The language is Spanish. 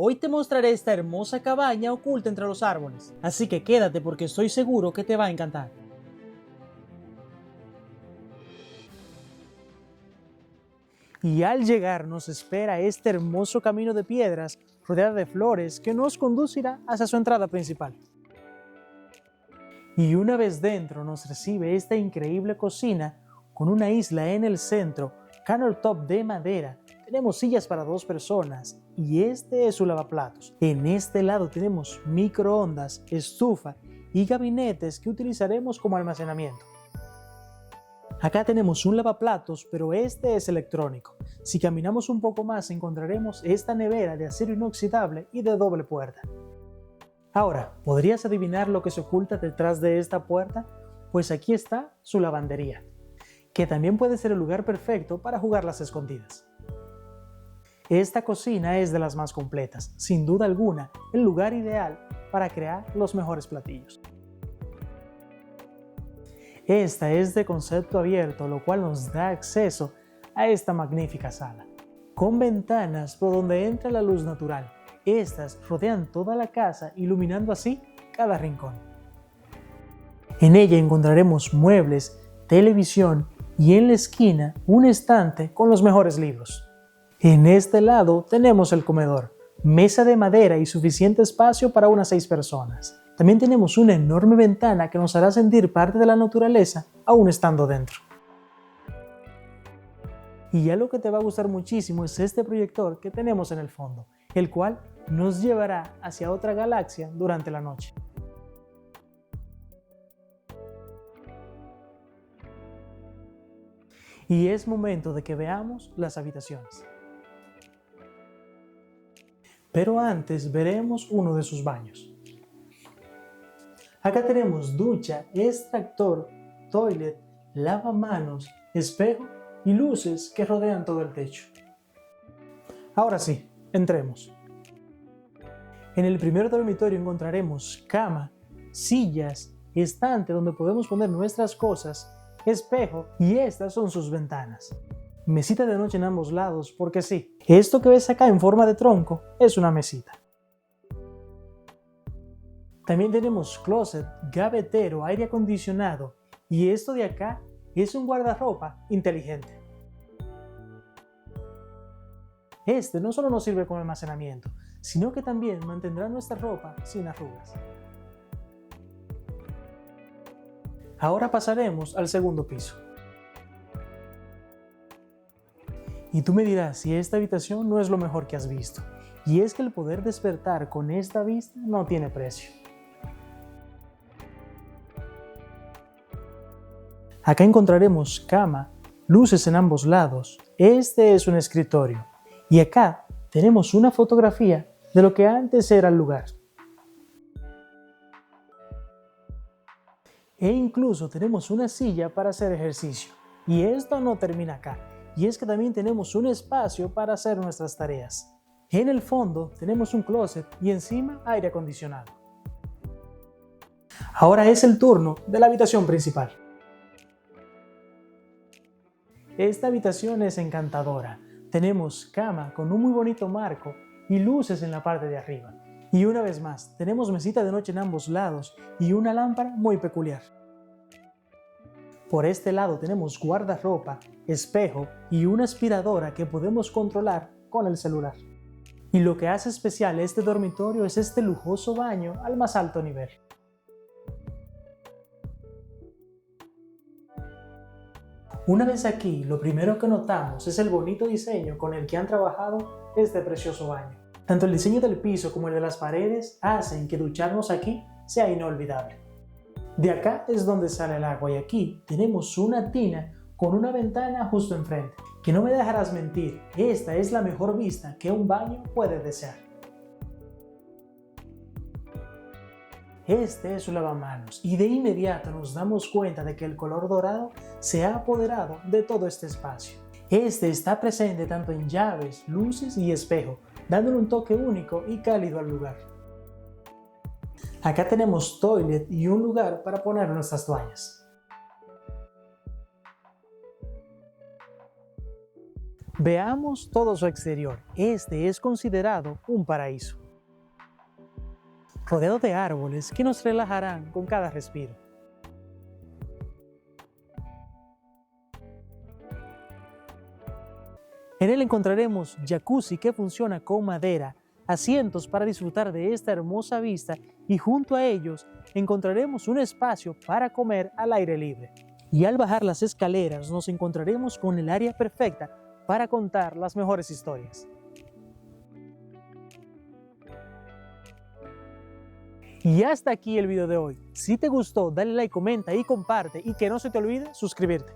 Hoy te mostraré esta hermosa cabaña oculta entre los árboles, así que quédate porque estoy seguro que te va a encantar. Y al llegar nos espera este hermoso camino de piedras rodeado de flores que nos conducirá hacia su entrada principal. Y una vez dentro nos recibe esta increíble cocina con una isla en el centro, countertop de madera. Tenemos sillas para 2 personas y este es su lavaplatos. En este lado tenemos microondas, estufa y gabinetes que utilizaremos como almacenamiento. Acá tenemos un lavaplatos, pero este es electrónico. Si caminamos un poco más encontraremos esta nevera de acero inoxidable y de doble puerta. Ahora, ¿podrías adivinar lo que se oculta detrás de esta puerta? Pues aquí está su lavandería, que también puede ser el lugar perfecto para jugar las escondidas. Esta cocina es de las más completas, sin duda alguna, el lugar ideal para crear los mejores platillos. Esta es de concepto abierto, lo cual nos da acceso a esta magnífica sala, con ventanas por donde entra la luz natural. Estas rodean toda la casa, iluminando así cada rincón. En ella encontraremos muebles, televisión y en la esquina un estante con los mejores libros. En este lado tenemos el comedor, mesa de madera y suficiente espacio para unas 6 personas. También tenemos una enorme ventana que nos hará sentir parte de la naturaleza aún estando dentro. Y ya lo que te va a gustar muchísimo es este proyector que tenemos en el fondo, el cual nos llevará hacia otra galaxia durante la noche. Y es momento de que veamos las habitaciones. Pero antes veremos uno de sus baños. Acá tenemos ducha, extractor, toilet, lavamanos, espejo y luces que rodean todo el techo. Ahora sí, entremos. En el primer dormitorio encontraremos cama, sillas, estante donde podemos poner nuestras cosas, espejo y estas son sus ventanas. Mesita de noche en ambos lados porque sí, esto que ves acá en forma de tronco es una mesita. También tenemos closet, gavetero, aire acondicionado y esto de acá es un guardarropa inteligente. Este no solo nos sirve como almacenamiento, sino que también mantendrá nuestra ropa sin arrugas. Ahora pasaremos al segundo piso. Y tú me dirás si esta habitación no es lo mejor que has visto. Y es que el poder despertar con esta vista no tiene precio. Acá encontraremos cama, luces en ambos lados. Este es un escritorio. Y acá tenemos una fotografía de lo que antes era el lugar. E incluso tenemos una silla para hacer ejercicio. Y esto no termina acá. Y es que también tenemos un espacio para hacer nuestras tareas. En el fondo tenemos un closet y encima aire acondicionado. Ahora es el turno de la habitación principal. Esta habitación es encantadora. Tenemos cama con un muy bonito marco y luces en la parte de arriba. Y una vez más, tenemos mesita de noche en ambos lados y una lámpara muy peculiar. Por este lado tenemos guardarropa, espejo y una aspiradora que podemos controlar con el celular. Y lo que hace especial este dormitorio es este lujoso baño al más alto nivel. Una vez aquí, lo primero que notamos es el bonito diseño con el que han trabajado este precioso baño. Tanto el diseño del piso como el de las paredes hacen que ducharnos aquí sea inolvidable. De acá es donde sale el agua y aquí tenemos una tina con una ventana justo enfrente. Que no me dejarás mentir, esta es la mejor vista que un baño puede desear. Este es su lavamanos y de inmediato nos damos cuenta de que el color dorado se ha apoderado de todo este espacio. Este está presente tanto en llaves, luces y espejo, dándole un toque único y cálido al lugar. Acá tenemos toilet y un lugar para poner nuestras toallas. Veamos todo su exterior. Este es considerado un paraíso, rodeado de árboles que nos relajarán con cada respiro. En él encontraremos jacuzzi que funciona con madera, asientos para disfrutar de esta hermosa vista y junto a ellos encontraremos un espacio para comer al aire libre. Y al bajar las escaleras nos encontraremos con el área perfecta para contar las mejores historias. Y hasta aquí el video de hoy. Si te gustó, dale like, comenta y comparte y que no se te olvide suscribirte.